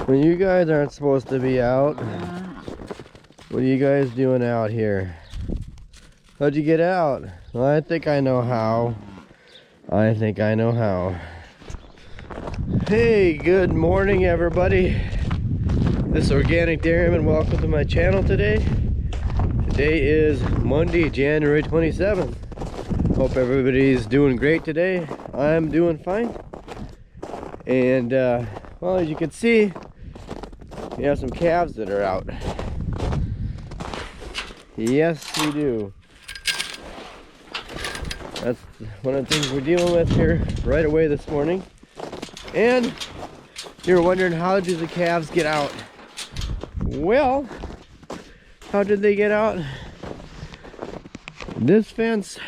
When you guys aren't supposed to be out, what are you guys doing out here? How'd you get out? Well, I think I know how. I think I know how. Hey, good morning everybody. This is Organic Dairyman. Welcome to my channel today. Today is Monday, January 27th. Hope everybody's doing great today. I'm doing fine. And well, as you can see, we have some calves that are out. Yes, we do. That's one of the things we're dealing with here right away this morning. And you're wondering, how did the calves get out? Well, how did they get out? This fence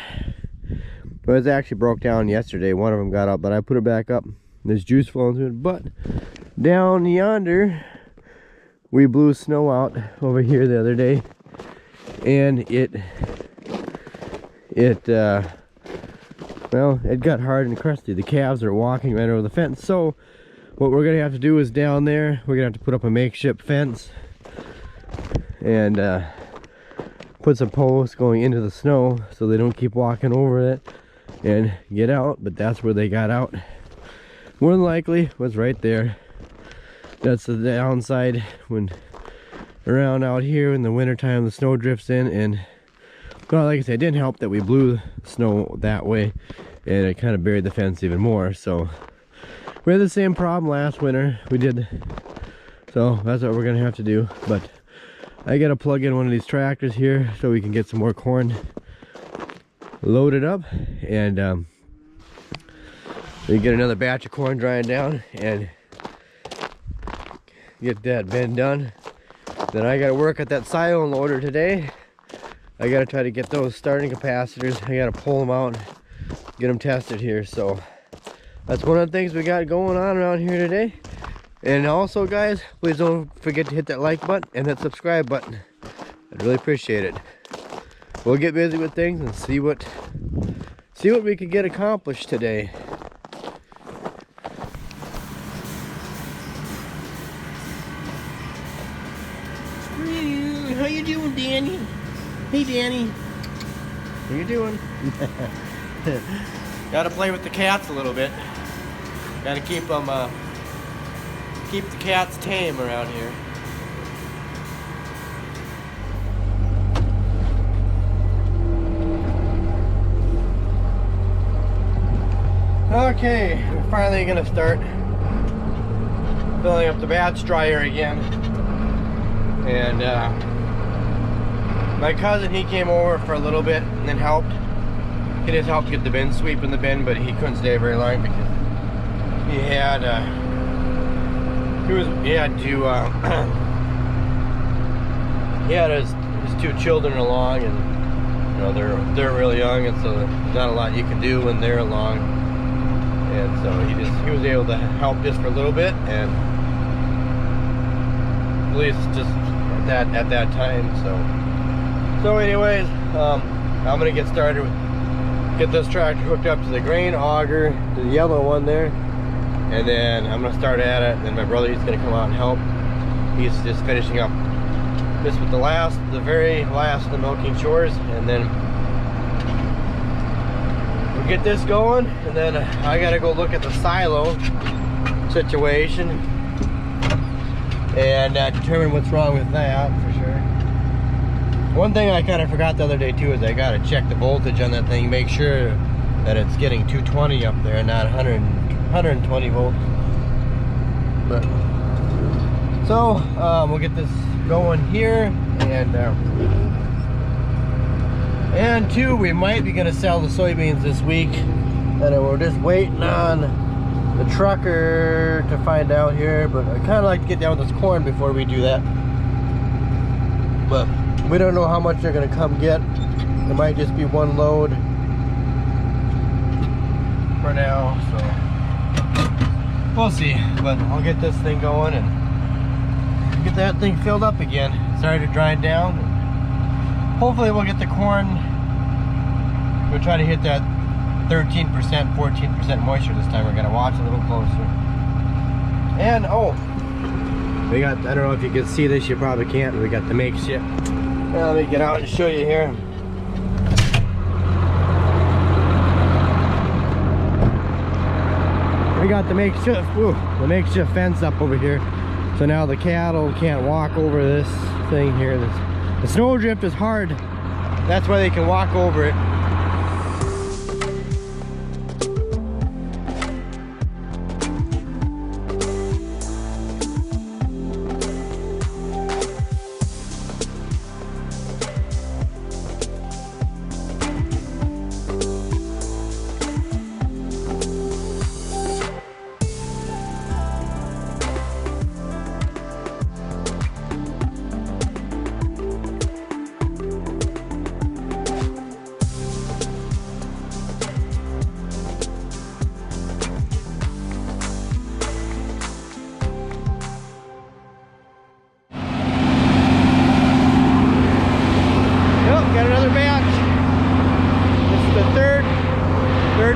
was actually broke down yesterday. One of them got out, but I put it back up. There's juice flowing through it. But down yonder, we blew snow out over here the other day, and well, it got hard and crusty. The calves are walking right over the fence. So what we're gonna have to do is down there, we're gonna have to put up a makeshift fence and put some posts going into the snow so they don't keep walking over it and get out. But that's where they got out. More than likely was right there. That's the downside when around out here in the wintertime the snow drifts in. And well, like I said, it didn't help that we blew snow that way and it kind of buried the fence even more. So we had the same problem last winter. We did. So that's what we're gonna have to do. But I gotta plug in one of these tractors here so we can get some more corn loaded up, and we get another batch of corn drying down and get that bin done. Then I gotta work at that silo loader today. I gotta try to get those starting capacitors. I gotta pull them out, get them tested here. So that's one of the things we got going on around here today. And also, guys, please don't forget to hit that like button and that subscribe button. I'd really appreciate it. We'll get busy with things and see what we can get accomplished today. How you doing, Danny? Hey, Danny. How you doing? Gotta play with the cats a little bit. Gotta keep them, keep the cats tame around here. Okay, we're finally gonna start filling up the batch dryer again. And my cousin, he came over for a little bit and then helped. He just helped get the bin, sweeping the bin, but he couldn't stay very long because he had his two children along, and you know they're really young, and so there's not a lot you can do when they're along. And so he was able to help just for a little bit, and at least just at that time. So anyways, I'm gonna get started with get this tractor hooked up to the grain auger, to the yellow one there, and then I'm gonna start at it. And then my brother, he's gonna come out and help. He's just finishing up this with the very last of the milking chores, and then we'll get this going. And then I gotta go look at the silo situation and determine what's wrong with that for sure. One thing I kind of forgot the other day too is I gotta check the voltage on that thing, make sure that it's getting 220 up there, not 120 volts. But so we'll get this going here, and two, we might be gonna sell the soybeans this week, and we're just waiting on the trucker to find out here. But I kind of like to get down with this corn before we do that. But we don't know how much they're gonna come get. It might just be one load for now, so we'll see. But I'll get this thing going and get that thing filled up again. Started drying down. Hopefully we'll get the corn. We'll try to hit that 13%, 14% moisture this time. We're gonna watch a little closer. And oh, We got, I don't know if you can see this, you probably can't. We got the makeshift. Let me get out and show you here. We got the makeshift fence up over here. So now the cattle can't walk over this thing here. The snowdrift is hard. That's why they can walk over it.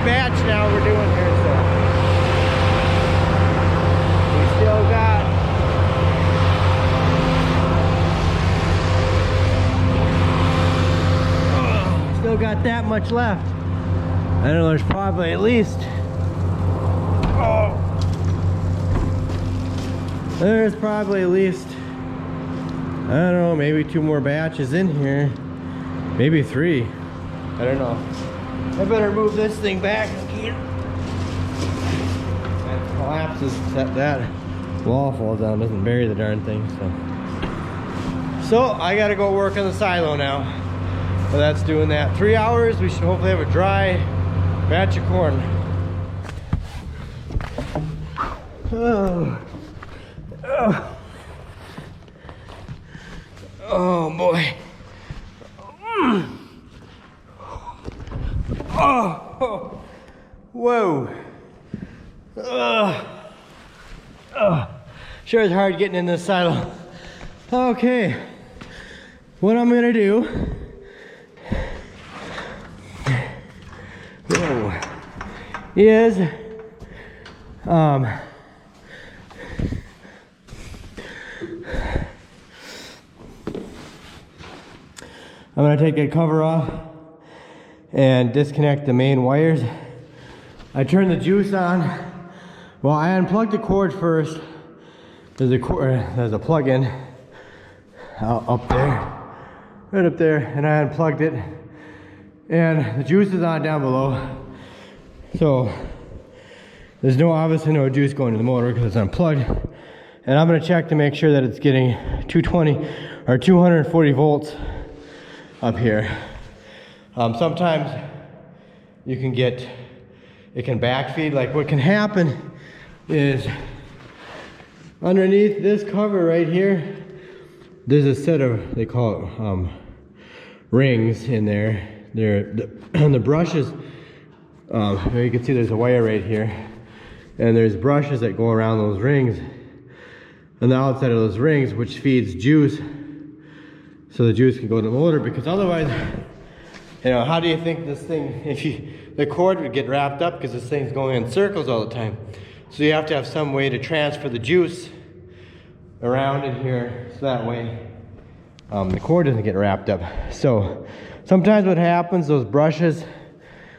Batch now we're doing here, so we still got that much left. I don't know, there's probably at least there's probably at least, I don't know, maybe 2 more batches in here, maybe 3, I don't know. I better move this thing back. That collapses, that wall falls down, doesn't bury the darn thing. So I gotta go work on the silo now. So that's doing that. 3 hours, we should hopefully have a dry batch of corn. Oh boy. Oh, whoa. Sure is hard getting in this silo. Okay, what I'm gonna do is I'm gonna take that cover off and disconnect the main wires. I turned the juice on. Well, I unplugged the cord first. There's a plug-in up there, right up there, and I unplugged it. And the juice is on down below. So there's obviously no juice going to the motor because it's unplugged. And I'm gonna check to make sure that it's getting 220 or 240 volts up here. Sometimes you can get, it can backfeed. Like what can happen is underneath this cover right here, there's a set of, they call it rings in there. The brushes, you can see there's a wire right here. And there's brushes that go around those rings. On the outside of those rings, which feeds juice. So the juice can go to the motor, because otherwise, you know, how do you think this thing, the cord would get wrapped up because this thing's going in circles all the time. So you have to have some way to transfer the juice around in here so that way the cord doesn't get wrapped up. So sometimes what happens, those brushes,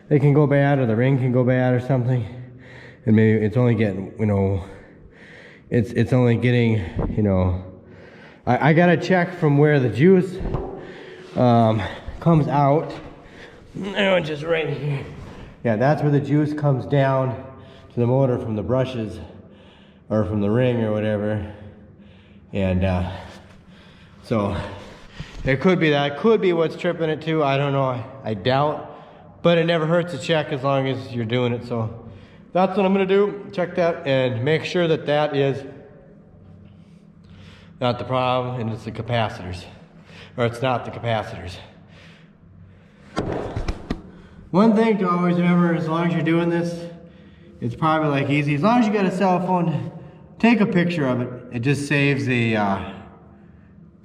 they can go bad, or the ring can go bad or something. And maybe it's only getting, you know, it's only getting, you know, I gotta check from where the juice comes out. Just right here. Yeah, that's where the juice comes down to the motor from the brushes or from the ring or whatever. And so it could be that. Could be what's tripping it too. I don't know. I doubt. But it never hurts to check as long as you're doing it. So that's what I'm gonna do. Check that and make sure that that is not the problem, and it's the capacitors. Or it's not the capacitors. One thing to always remember, as long as you're doing this, it's probably like easy. As long as you got a cell phone, take a picture of it. It just saves a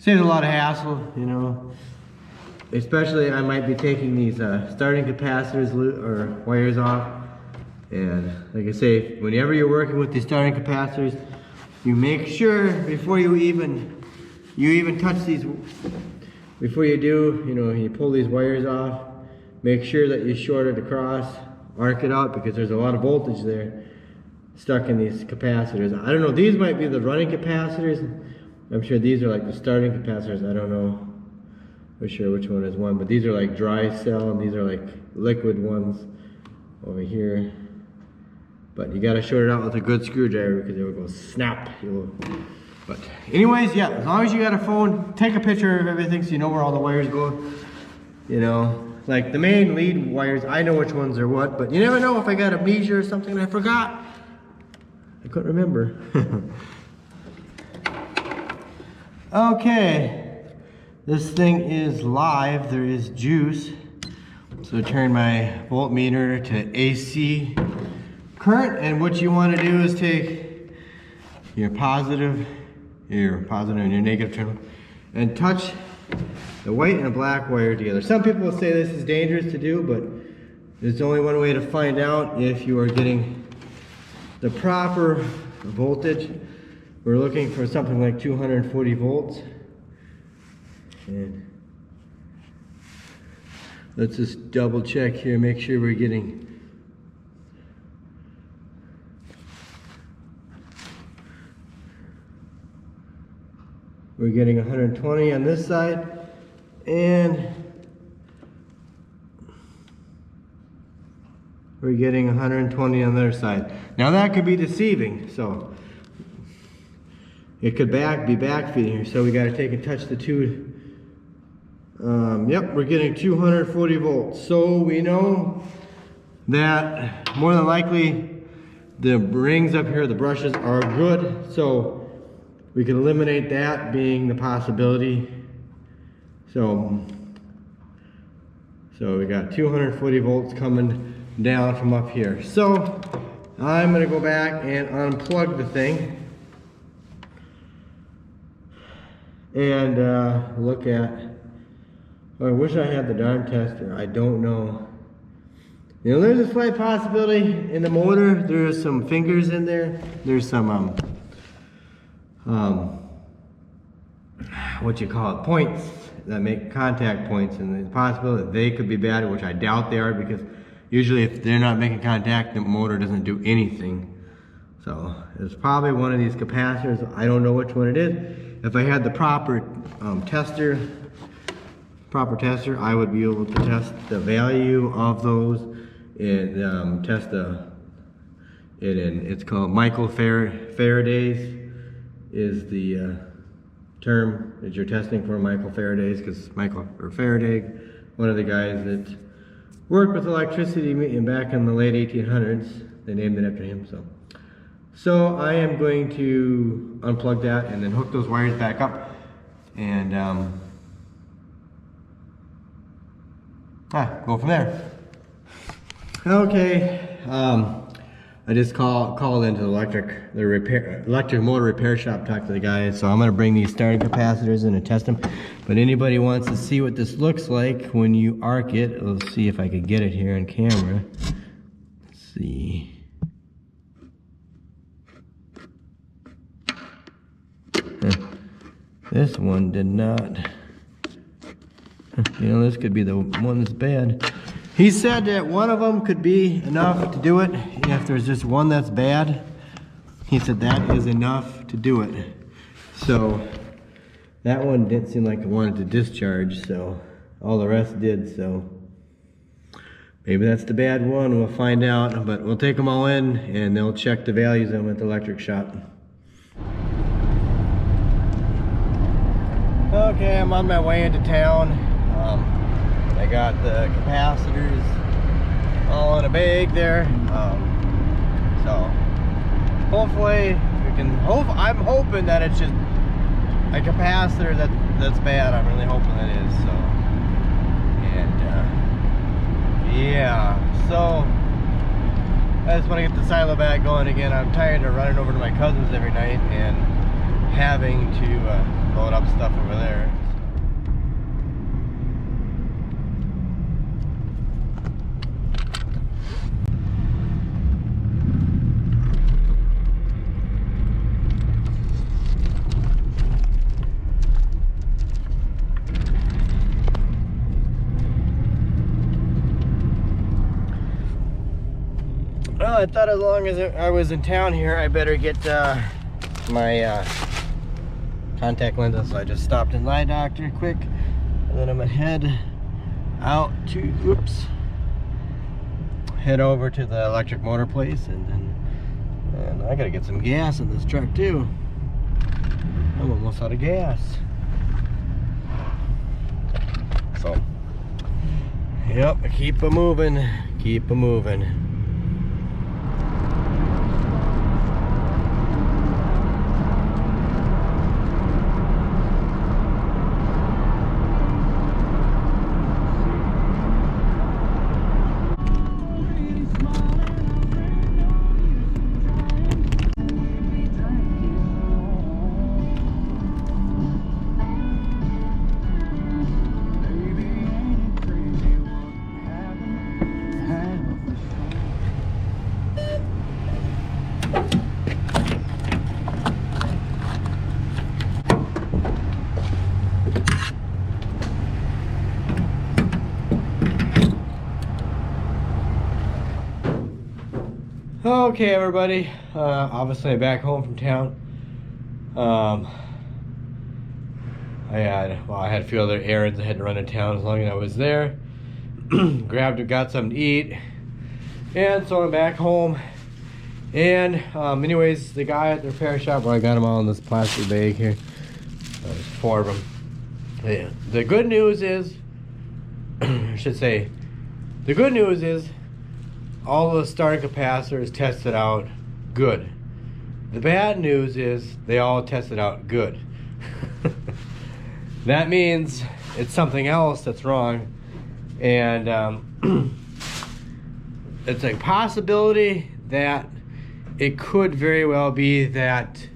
lot of hassle, you know. Especially, I might be taking these starting capacitors or wires off. And like I say, whenever you're working with these starting capacitors, you make sure before you even touch these, before you do, you know, you pull these wires off, make sure that you short it across, arc it out, because there's a lot of voltage there stuck in these capacitors. I don't know, these might be the running capacitors. I'm sure these are like the starting capacitors. I don't know for sure which one is one, but these are like dry cell and these are like liquid ones over here. But you gotta short it out with a good screwdriver because it will go snap. But anyways, yeah, as long as you got a phone, take a picture of everything so you know where all the wires go. You know, like the main lead wires, I know which ones are what, but you never know if I got amnesia or something and I forgot. I couldn't remember. Okay, this thing is live. There is juice. So turn my voltmeter to AC current, and what you want to do is take your positive and your negative terminal and touch the white and the black wire together. Some people will say this is dangerous to do, but there's only one way to find out if you are getting the proper voltage. We're looking for something like 240 volts. And let's just double check here, make sure we're getting We're getting 120 on this side, and we're getting 120 on the other side. Now that could be deceiving, so it could be backfeeding here. So we got to take and touch the two. Yep, we're getting 240 volts. So we know that more than likely the rings up here, the brushes are good. So we can eliminate that being the possibility. So we got 240 volts coming down from up here. So I'm gonna go back and unplug the thing and look at, I wish I had the darn tester. I don't know. You know, there's a slight possibility in the motor. There's some fingers in there. There's some what you call it, points that make contact points, and the possibility that they could be bad, which I doubt they are, because usually if they're not making contact, the motor doesn't do anything. So it's probably one of these capacitors. I don't know which one it is. If I had the proper tester, I would be able to test the value of those and test it's called microfarads is the term that you're testing for, microfarads, because Faraday, one of the guys that worked with electricity back in the late 1800s, they named it after him. So I am going to unplug that and then hook those wires back up and go from there. Okay, I just called into the electric motor repair shop, talked to the guys. So I'm gonna bring these starting capacitors in and test them. But anybody wants to see what this looks like when you arc it, let's see if I could get it here on camera. Let's see. This one did not. You know, this could be the one that's bad. He said that one of them could be enough to do it. If there's just one that's bad, he said that is enough to do it. So that one didn't seem like it wanted to discharge, so all the rest did. So maybe that's the bad one. We'll find out, but we'll take them all in and they'll check the values of them at the electric shop. Okay, I'm on my way into town. I got the capacitors all in a bag there. So hopefully we can I'm hoping that it's just a capacitor that's bad. I'm really hoping it is. So, and yeah, so I just want to get the silo bag going again. I'm tired of running over to my cousin's every night and having to load up stuff over there. I thought as long as I was in town here, I better get my contact lenses. So I just stopped in Eye Doctor quick, and then I'm gonna head out to, whoops, head over to the electric motor place, and I gotta get some gas in this truck too. I'm almost out of gas. So, yep, keep a moving, keep a moving. Okay, everybody. Obviously, I'm back home from town. I had a few other errands I had to run in town as long as I was there. Got something to eat, and so I'm back home. And anyways, the guy at the repair shop, where I got them all in this plastic bag here. There's 4 of them. Yeah. The good news is, I should say, the good news is, all the starting capacitors tested out good. The bad news is they all tested out good. That means it's something else that's wrong, and it's a possibility that it could very well be that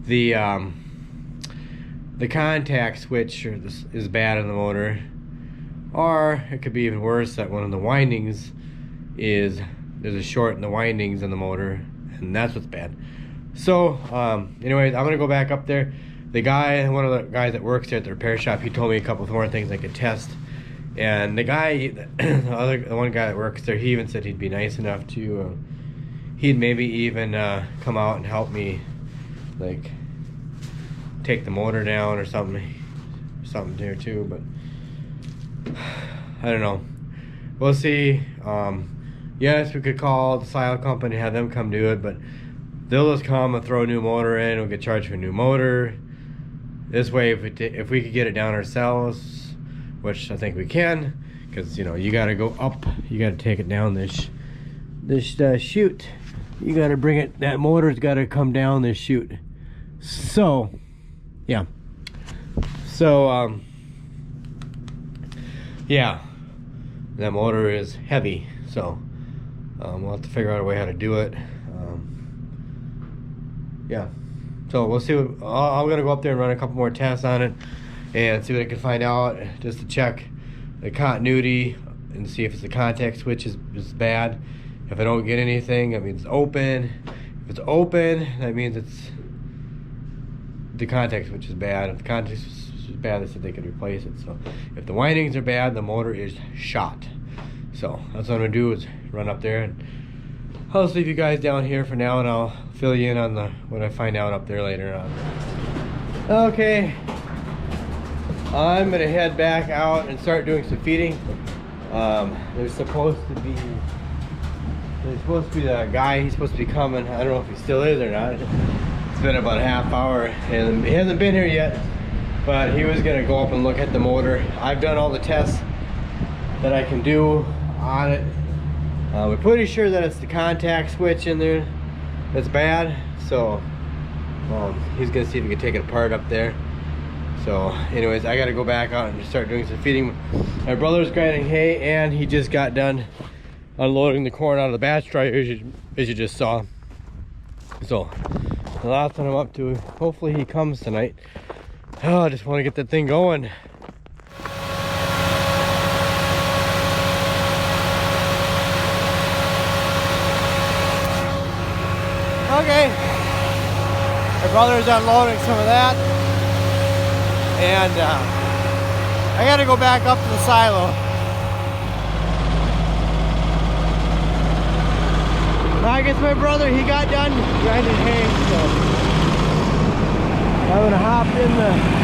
the contact switch is bad in the motor, or it could be even worse that one of the windings there's a short in the windings in the motor, and that's what's bad. So anyways, I'm gonna go back up there. One of the guys that works there at the repair shop, he told me a couple more things I could test. And the one guy that works there, he even said he'd be nice enough to he'd maybe even come out and help me, like, take the motor down or something there too. But I don't know, we'll see. Yes, we could call the Silent company, have them come do it, but they'll just come and throw a new motor in. We'll get charged for a new motor. This way, if we could get it down ourselves, which I think we can, because you got to go up, you got to take it down this chute. You got to bring it. That motor's got to come down this chute. So, yeah. So, yeah, that motor is heavy. So. We'll have to figure out a way how to do it. Yeah, so we'll see. I'm gonna go up there and run a couple more tests on it and see what I can find out, just to check the continuity and see if it's the contact switch is bad. If I don't get anything, that means it's open. If it's open, that means it's the contact switch is bad. If the contact switch is bad, they said they could replace it. So if the windings are bad, the motor is shot. So that's what I'm gonna do, is run up there, and I'll just leave you guys down here for now, and I'll fill you in on what I find out up there later on. Okay, I'm gonna head back out and start doing some feeding. There's supposed to be the guy, he's supposed to be coming. I don't know if he still is or not. It's been about a half hour and he hasn't been here yet, but he was gonna go up and look at the motor. I've done all the tests that I can do on it. We're pretty sure that it's the contact switch in there that's bad. So he's gonna see if he can take it apart up there. So anyways, I gotta go back out and start doing some feeding. My brother's grinding hay, and he just got done unloading the corn out of the batch dryer, as you just saw. So that's what I'm up to. Hopefully he comes tonight. Oh, I just want to get that thing going. Okay, my brother's unloading some of that, and I gotta go back up to the silo. I guess my brother, he got done grinding hay, so I'm gonna hop in the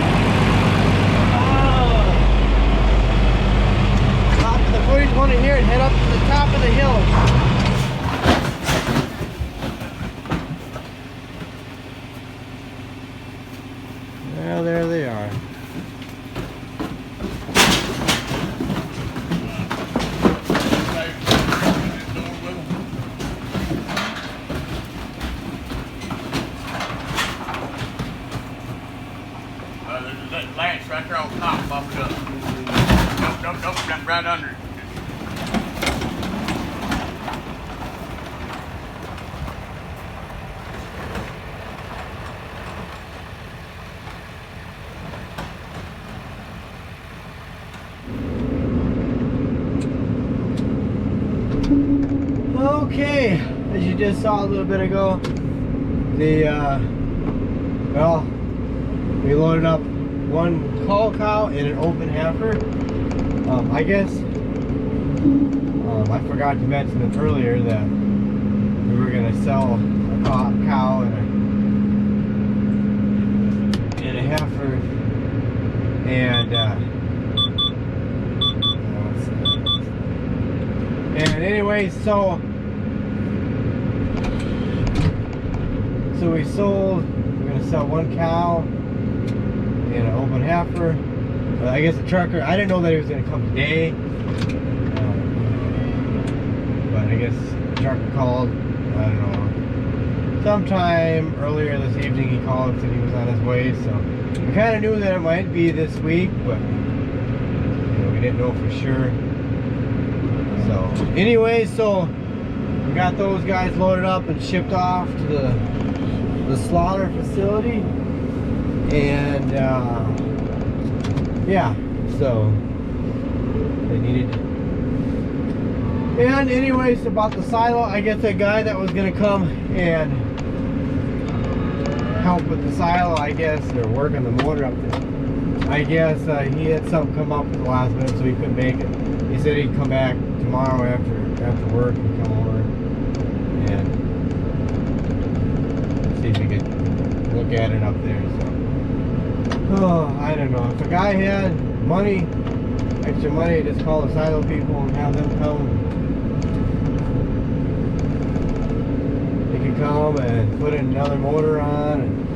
4020 here and head up to the top of the hill. Well, there they are. There's that latch right there on top, bump it up. Nope, right under it. Okay, as you just saw a little bit ago, well, we loaded up one cull cow and an open heifer. I guess I forgot to mention it earlier that we were going to sell a cow and a heifer, and anyway, so we sold. We're going to sell one cow and an open heifer. I guess the trucker, I didn't know that he was going to come today, but I guess the trucker called, I don't know, sometime earlier this evening he called and said he was on his way, so we kind of knew that it might be this week, but we didn't know for sure. So anyway, so we got those guys loaded up and shipped off to the slaughter facility, and yeah, so they needed. And anyways, about the silo, I guess a guy that was gonna come and help with the silo, I guess, or work on the motor up there, I guess he had something come up at the last minute, so he couldn't make it. He said he'd come back tomorrow after work and come over and see if he could look at it up there. So I don't know. If a guy had money, extra money, just call the silo people and have them come. They can come and put another motor on. And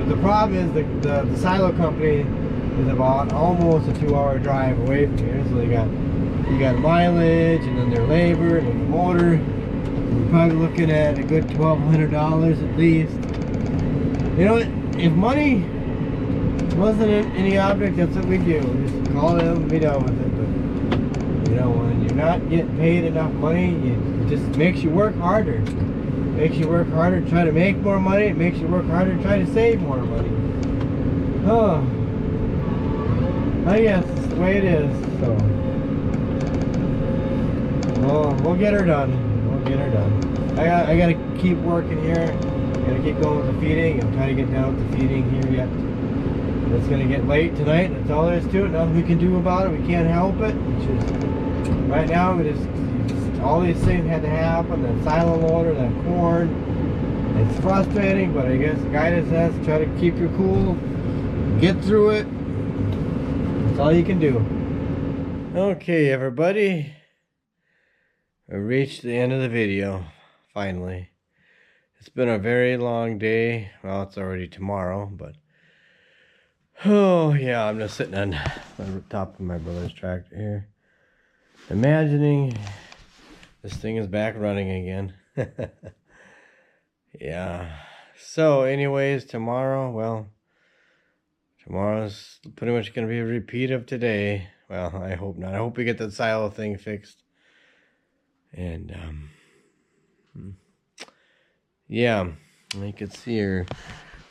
the problem is the silo company is about almost a 2-hour drive away from here. So you got mileage, and then their labor, and then the motor. We're probably looking at a good $1,200 at least. You know what? If money wasn't any object, that's what we do. Just call them and be done with it. But you know, when you're not getting paid enough money, it just makes you work harder. Makes you work harder to try to make more money. It makes you work harder to try to save more money. Oh, I guess it's the way it is. So, well, we'll get her done. We'll get her done. I gotta keep working here. Gotta keep going with the feeding. I'm trying to get down with the feeding here yet. It's gonna get late tonight. That's all there is to it. Nothing we can do about it. We can't help it. It's just, right now, we just all these things had to happen. That silo loader, that corn. It's frustrating, but I guess the guidance has to try to keep you cool, get through it. That's all you can do. Okay, everybody, I reached the end of the video finally. It's been a very long day. Well, it's already tomorrow, but oh yeah, I'm just sitting on the top of my brother's tractor here, imagining this thing is back running again. Yeah. So anyways, tomorrow's pretty much going to be a repeat of today. Well, I hope not. I hope we get that silo thing fixed. And yeah, you can see your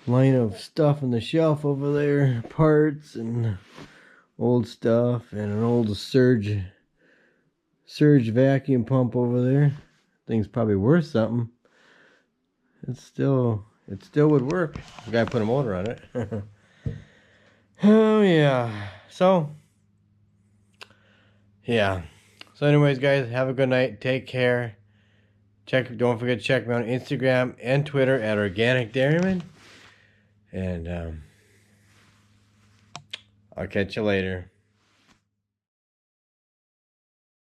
line of stuff on the shelf over there, parts and old stuff, and an old surge vacuum pump over there. Thing's probably worth something. It still would work. The guy put a motor on it. Oh yeah. So yeah. So anyways, guys, have a good night. Take care. Don't forget to check me on Instagram and Twitter at Organic Dairyman. And I'll catch you later.